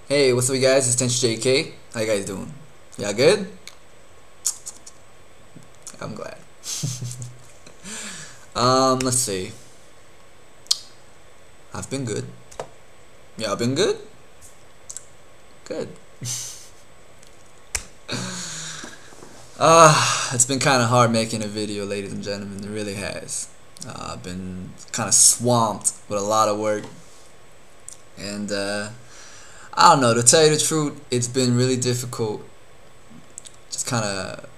Hey, what's up, you guys? It's Tenchijk. How you guys doing? Y'all good? I'm glad. Let's see. I've been good. Y'all been good? Good. It's been kind of hard making a video, ladies and gentlemen. It really has. I've been kind of swamped with a lot of work, and I don't know. To tell you the truth, it's been really difficult. Just kind of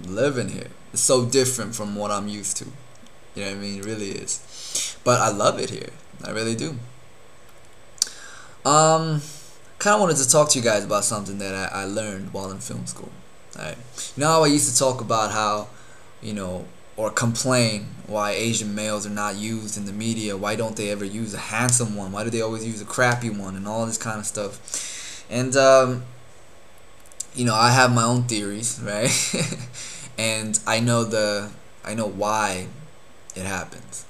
living here. It's so different from what I'm used to. You know what I mean? It really is. But I love it here. I really do. Kind of wanted to talk to you guys about something that I learned while in film school. Alright. You know how I used to talk about how, or complain why Asian males are not used in the media? Why don't they ever use a handsome one? Why do they always use a crappy one? And all this kind of stuff. And I have my own theories, right? And I know why it happens.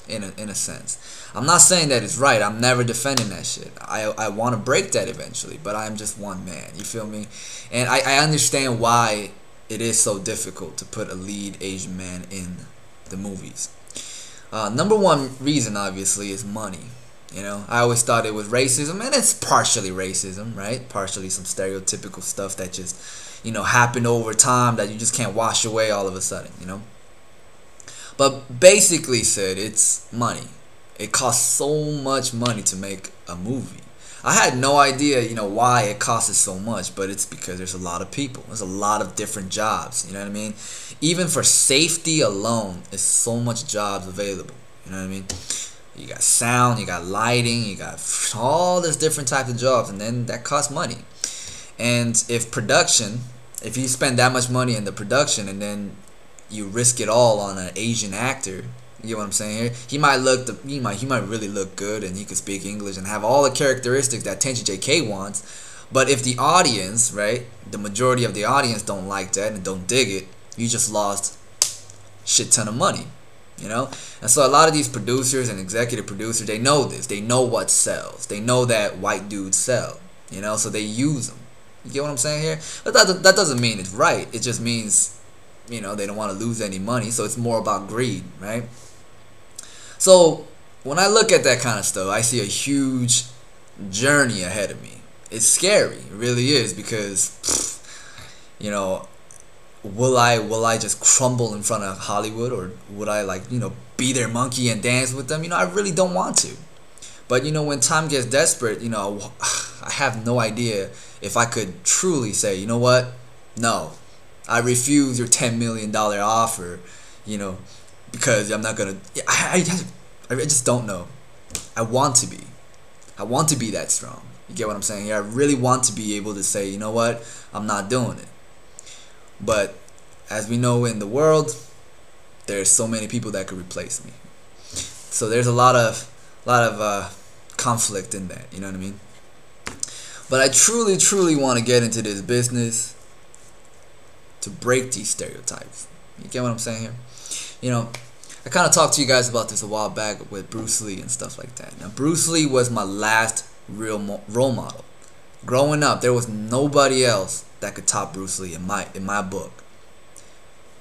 In a sense. I'm not saying that it's right. I'm never defending that shit. I want to break that eventually, but I'm just one man. You feel me? And I understand why it is so difficult to put a lead Asian man in the movies. Number one reason, obviously, is money. I always thought it was racism, and it's partially racism, right? Partially some stereotypical stuff that just, happened over time that you just can't wash away all of a sudden, But basically said, it's money. It costs so much money to make a movie. I had no idea, why it costs so much, but it's because there's a lot of people. There's a lot of different jobs, you know what I mean? Even for safety alone, there's so much jobs available, you know what I mean? You got sound, you got lighting, you got all this different types of jobs, and then that costs money. And if you spend that much money in the production and then you risk it all on an Asian actor, you know what I'm saying here? He might really look good, and he could speak English and have all the characteristics that Tenchijk wants. But if the audience, right, the majority of the audience don't like that and don't dig it, you just lost shit ton of money, And so a lot of these producers and executive producers, they know this. They know what sells. They know that white dudes sell, so they use them. You get what I'm saying here? But that doesn't mean it's right. It just means, they don't want to lose any money, so it's more about greed, right? So when I look at that kind of stuff, I see a huge journey ahead of me. It's scary, it really is, because will I just crumble in front of Hollywood, or would I be their monkey and dance with them? I really don't want to. But when time gets desperate, I have no idea if I could truly say, you know what? No, I refuse your $10 million offer, because I'm not gonna. I just don't know. I want to be that strong. You get what I'm saying here? I really want to be able to say, you know what? I'm not doing it. But as we know in the world, there's so many people that could replace me. So there's a lot of conflict in that. You know what I mean? But I truly want to get into this business to break these stereotypes. You get what I'm saying here? I kind of talked to you guys about this a while back with Bruce Lee and stuff like that. Now, Bruce Lee was my last real role model. Growing up, there was nobody else that could top Bruce Lee in my book.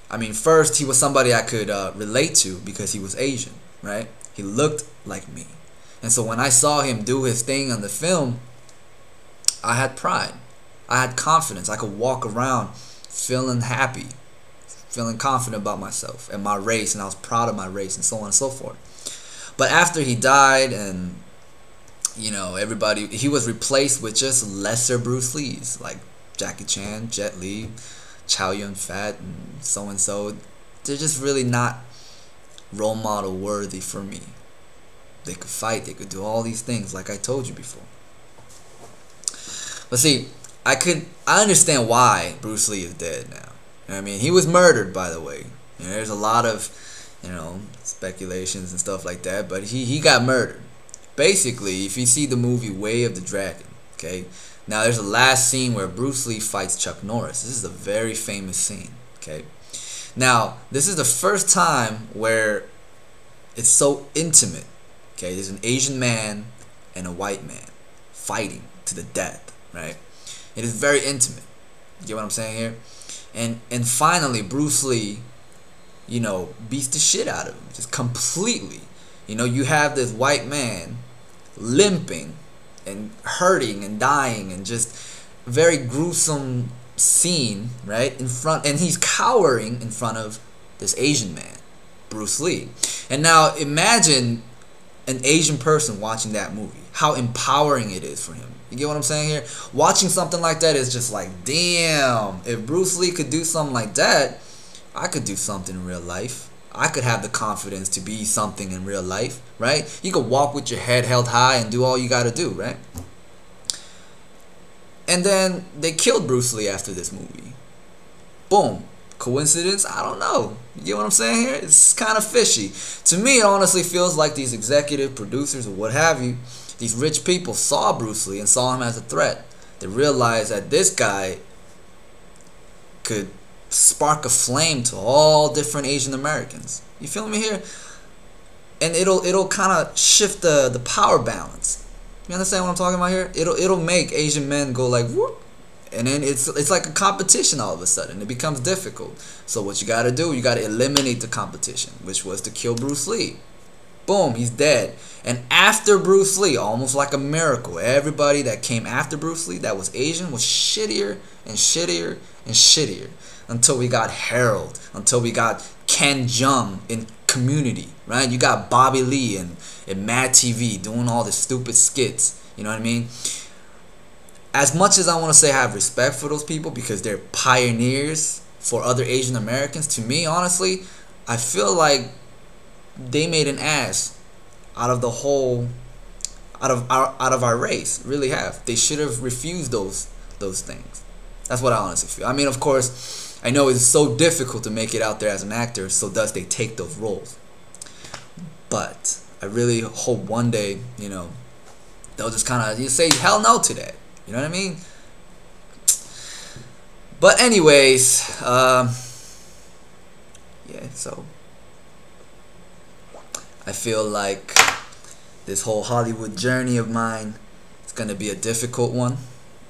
I mean, first, he was somebody I could relate to because he was Asian, right? He looked like me. And so when I saw him do his thing on the film, I had pride. I had confidence. I could walk around feeling happy, feeling confident about myself and my race, and I was proud of my race, and so on and so forth. But after he died, and he was replaced with just lesser Bruce Lees, like Jackie Chan, Jet Li, Chow Yun-fat, and so. They're just really not role model worthy for me. They could fight, they could do all these things, like I told you before. But see, I understand why Bruce Lee is dead now. I mean, he was murdered, by the way. There's a lot of, speculations and stuff like that, but he got murdered. Basically, if you see the movie Way of the Dragon, okay, now there's a last scene where Bruce Lee fights Chuck Norris. This is a very famous scene, okay. Now, this is the first time where it's so intimate, okay. There's an Asian man and a white man fighting to the death, right? It is very intimate. You get what I'm saying here? And finally, Bruce Lee, you know, beats the shit out of him, just completely. You know, you have this white man limping and hurting and dying, and just very gruesome scene, right, in front, and he's cowering in front of this Asian man, Bruce Lee. And now imagine an Asian person watching that movie, how empowering it is for him. You get what I'm saying here? Watching something like that is just like, damn, if Bruce Lee could do something like that, I could do something in real life. I could have the confidence to be something in real life, right? You could walk with your head held high and do all you got to do, right? And then they killed Bruce Lee after this movie. Boom. Coincidence? I don't know. You get what I'm saying here? It's kind of fishy. To me, it honestly feels like these executive producers or what have you, these rich people saw Bruce Lee and saw him as a threat. They realized that this guy could spark a flame to all different Asian Americans. You feel me here? And it'll kind of shift the power balance. You understand what I'm talking about here? It'll make Asian men go like whoop, and then it's like a competition all of a sudden. It becomes difficult. So what you got to do, you got to eliminate the competition, which was to kill Bruce Lee. Boom, he's dead. And after Bruce Lee, almost like a miracle, everybody that came after Bruce Lee that was Asian was shittier and shittier and shittier, until we got Harold, until we got Ken Jeong in Community, right? You got Bobby Lee and Mad TV doing all the stupid skits. You know what I mean? As much as I want to say I have respect for those people because they're pioneers for other Asian Americans, to me, honestly, I feel like they made an ass out of the whole, out of our race. Really have. They should have refused those things. That's what I honestly feel. I mean, of course, I know it's so difficult to make it out there as an actor, so thus they take those roles. But I really hope one day, you know, they'll just kind of say hell no to that. You know what I mean? But anyways, yeah, so I feel like this whole Hollywood journey of mine is going to be a difficult one.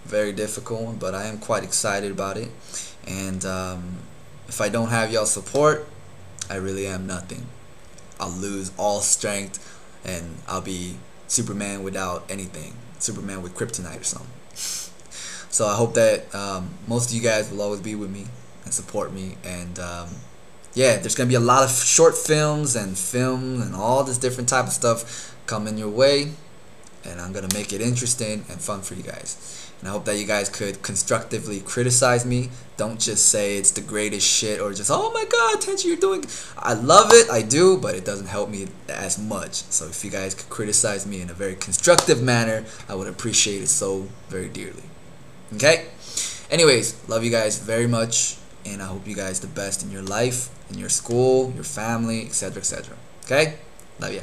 Very difficult one, but I am quite excited about it. And if I don't have y'all support, I really am nothing. I'll lose all strength and I'll be Superman without anything. Superman with kryptonite or something. So I hope that most of you guys will always be with me and support me. And yeah, there's going to be a lot of short films and all this different type of stuff coming your way. And I'm going to make it interesting and fun for you guys. And I hope that you guys could constructively criticize me. Don't just say it's the greatest shit or just, oh my god, Tenchijk, you're doing... I love it, I do, but it doesn't help me as much. So if you guys could criticize me in a very constructive manner, I would appreciate it so very dearly. Okay? Anyways, love you guys very much. And I hope you guys the best in your life, in your school, your family, etc., etc. Okay? Love ya.